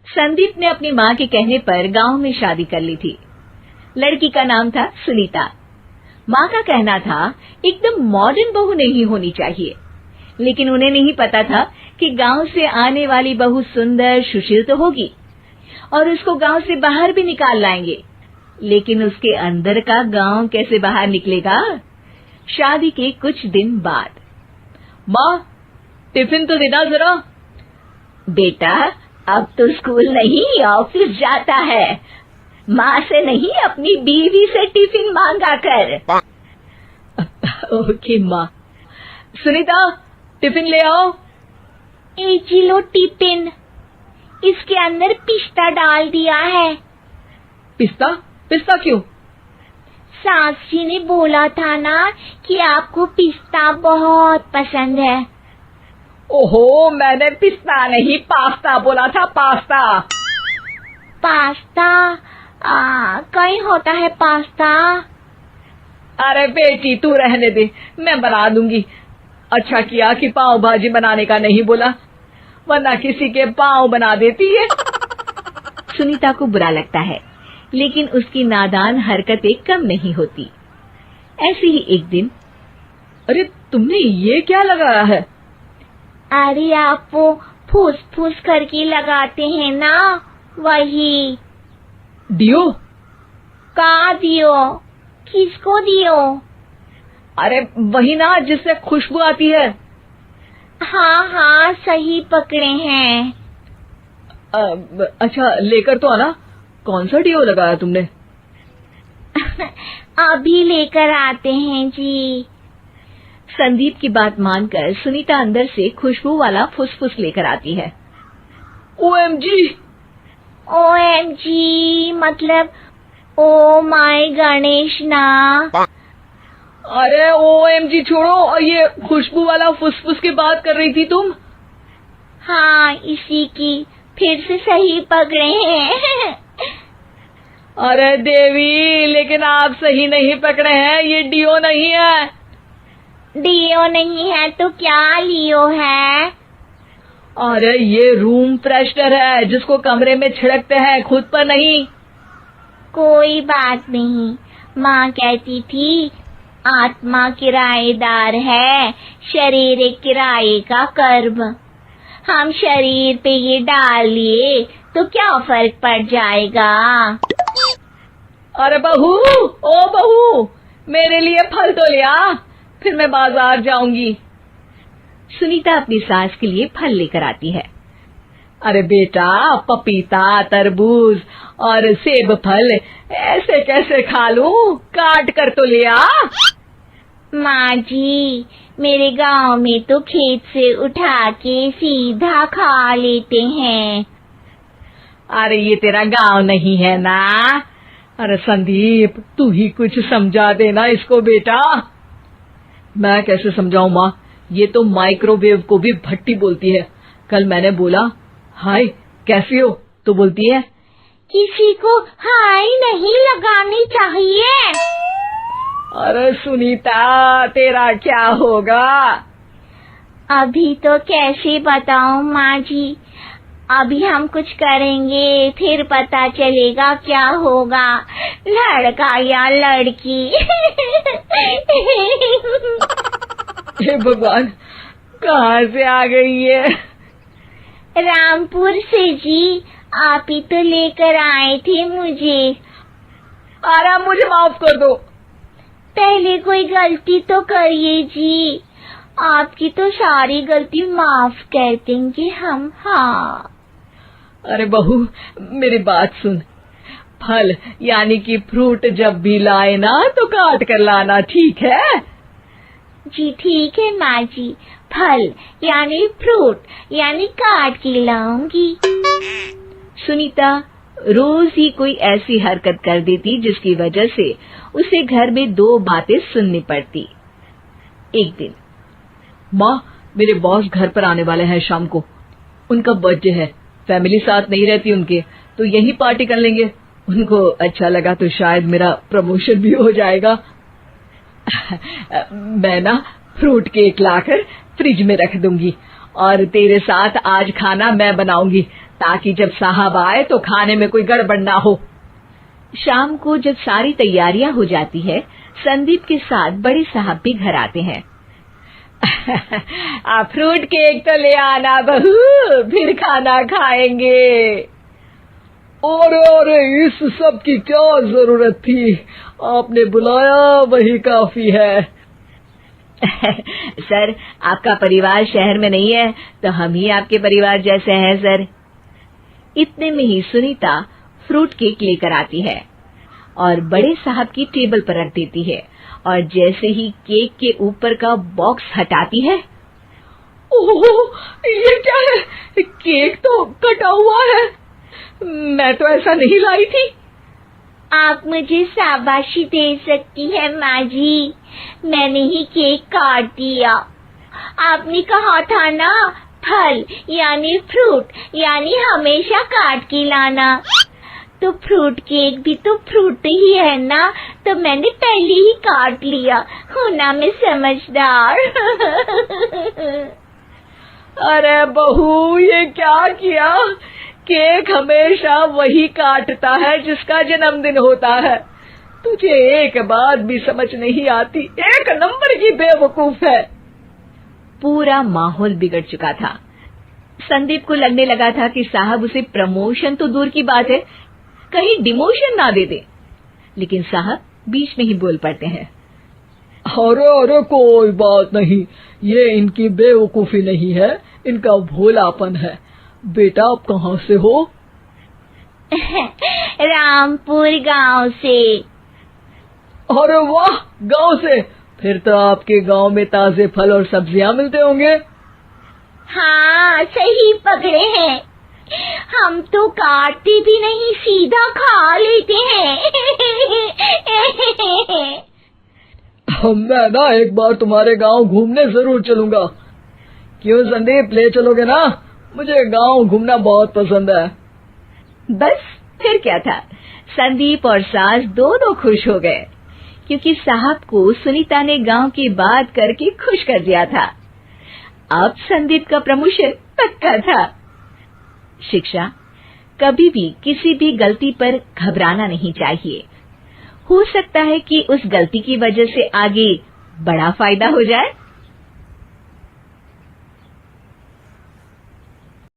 संदीप ने अपनी माँ के कहने पर गांव में शादी कर ली थी। लड़की का नाम था सुनीता। माँ का कहना था एकदम मॉडर्न बहू नहीं होनी चाहिए, लेकिन उन्हें नहीं पता था कि गांव से आने वाली बहू सुंदर सुशील तो होगी और उसको गांव से बाहर भी निकाल लाएंगे, लेकिन उसके अंदर का गांव कैसे बाहर निकलेगा। शादी के कुछ दिन बाद, माँ टिफिन तो देना जरा। बेटा अब तो स्कूल नहीं ऑफिस जाता है, माँ से नहीं अपनी बीवी से टिफिन मांगा कर। ओके माँ। सुनीता टिफिन ले आओ। जी लो टिफिन, इसके अंदर पिस्ता डाल दिया है। पिस्ता? पिस्ता क्यों? सास जी ने बोला था ना कि आपको पिस्ता बहुत पसंद है। ओहो, मैंने पिस्ता नहीं पास्ता बोला था, पास्ता। पास्ता? कहीं होता है पास्ता? अरे बेटी तू रहने दे, मैं बना दूंगी। अच्छा किया कि पाव भाजी बनाने का नहीं बोला, वरना किसी के पाव बना देती है। सुनीता को बुरा लगता है, लेकिन उसकी नादान हरकतें कम नहीं होती। ऐसे ही एक दिन, अरे तुमने ये क्या लगाया है? अरे आप वो फूस फूस करके लगाते हैं ना, वही। डियो? का दियो? किसको दियो? अरे वही ना जिससे खुशबू आती है। हाँ सही पकड़े हैं। अच्छा लेकर तो आना। कौन सा डियो लगाया तुमने? अभी लेकर आते हैं जी। संदीप की बात मानकर सुनीता अंदर से खुशबू वाला फुसफुस लेकर आती है। ओएमजी! ओएमजी मतलब ओ माय गणेश ना। अरे ओएमजी छोड़ो, और ये खुशबू वाला फुसफुस की बात कर रही थी तुम? हाँ इसी की, फिर से सही पकड़े हैं। अरे देवी, लेकिन आप सही नहीं पकड़े हैं, ये डियो नहीं है। डियो नहीं है तो क्या लियो है? अरे ये रूम फ्रेशनर है, जिसको कमरे में छिड़कते हैं, खुद पर नहीं। कोई बात नहीं, माँ कहती थी आत्मा किराएदार है, शरीर एक किराए का कर्म। हम शरीर पे ये डाल लिए तो क्या फर्क पड़ जाएगा। अरे बहू, ओ बहू, मेरे लिए फल तो ले आ, फिर मैं बाजार जाऊंगी। सुनीता अपनी सास के लिए फल लेकर आती है। अरे बेटा, पपीता, तरबूज और सेब फल ऐसे कैसे खा लूं? काट कर तो ले आ। माँ जी, मेरे गांव में तो खेत से उठा के सीधा खा लेते हैं। अरे ये तेरा गांव नहीं है ना। अरे संदीप, तू ही कुछ समझा देना इसको बेटा। मैं कैसे समझाऊं माँ, ये तो माइक्रोवेव को भी भट्टी बोलती है। कल मैंने बोला हाय कैसी हो, तो बोलती है किसी को हाय नहीं लगानी चाहिए। अरे सुनीता, तेरा क्या होगा? अभी तो कैसे बताऊं माँ जी, अभी हम कुछ करेंगे फिर पता चलेगा क्या होगा, लड़का या लड़की। हे भगवान, कहाँ से आ गई है? रामपुर से जी, आप ही तो लेकर आए थे मुझे। अरे मुझे माफ कर दो। पहले कोई गलती तो करिए जी, आपकी तो सारी गलती माफ कर देंगे हम। हाँ अरे बहू, मेरी बात सुन। फल यानी कि फ्रूट जब भी लाए ना तो काट कर लाना, ठीक है? जी ठीक है माँ जी, फल यानी फ्रूट यानी काट के लाऊंगी। सुनीता रोज ही कोई ऐसी हरकत कर देती जिसकी वजह से उसे घर में दो बातें सुननी पड़ती। एक दिन, माँ मेरे बॉस घर पर आने वाले हैं शाम को, उनका बर्थडे है, फैमिली साथ नहीं रहती उनके, तो यही पार्टी कर लेंगे। उनको अच्छा लगा तो शायद मेरा प्रमोशन भी हो जाएगा। मैं ना फ्रूट केक लाकर फ्रिज में रख दूंगी और तेरे साथ आज खाना मैं बनाऊंगी, ताकि जब साहब आए तो खाने में कोई गड़बड़ ना हो। शाम को जब सारी तैयारियां हो जाती है, संदीप के साथ बड़े साहब भी घर आते हैं। फ्रूट केक तो ले आना बहू, फिर खाना खाएंगे। अरे इस सब की क्या जरूरत थी, आपने बुलाया वही काफी है। सर, आपका परिवार शहर में नहीं है तो हम ही आपके परिवार जैसे हैं सर। इतने में ही सुनीता फ्रूट केक लेकर आती है और बड़े साहब की टेबल पर रख देती है, और जैसे ही केक के ऊपर का बॉक्स हटाती है, ओह, ये क्या है? केक तो कटा हुआ है। मैं तो ऐसा नहीं लाई थी। आप मुझे शाबाशी दे सकती है माँ जी, मैंने ही केक काट दिया। आपने कहा था ना, फल यानी फ्रूट यानी हमेशा काट के लाना, तो फ्रूट केक भी तो फ्रूट ही है ना, तो मैंने पहले ही काट लिया। हूँ ना मैं समझदार। अरे बहू, ये क्या किया? केक हमेशा वही काटता है जिसका जन्मदिन होता है। तुझे एक बात भी समझ नहीं आती, एक नंबर की बेवकूफ है। पूरा माहौल बिगड़ चुका था। संदीप को लगने लगा था कि साहब उसे प्रमोशन तो दूर की बात है, कहीं डिमोशन ना दे दे, लेकिन साहब बीच में ही बोल पड़ते हैं। अरे कोई बात नहीं, ये इनकी बेवकूफी नहीं है, इनका भोलापन है। बेटा आप कहाँ से हो? रामपुर गांव से। अरे वाह, गांव से? फिर तो आपके गांव में ताजे फल और सब्जियां मिलते होंगे। हाँ, सही पकड़े हैं। हम तो काटते भी नहीं, सीधा खा लेते हैं। मैं ना एक बार तुम्हारे गांव घूमने जरूर चलूंगा। क्यों संदीप, ले चलोगे ना? मुझे गांव घूमना बहुत पसंद है। बस फिर क्या था, संदीप और सास दोनों खुश हो गए, क्योंकि साहब को सुनीता ने गांव की बात करके खुश कर दिया था। अब संदीप का प्रमोशन पक्का था। शिक्षा, कभी भी किसी भी गलती पर घबराना नहीं चाहिए। हो सकता है कि उस गलती की वजह से आगे बड़ा फायदा हो जाए।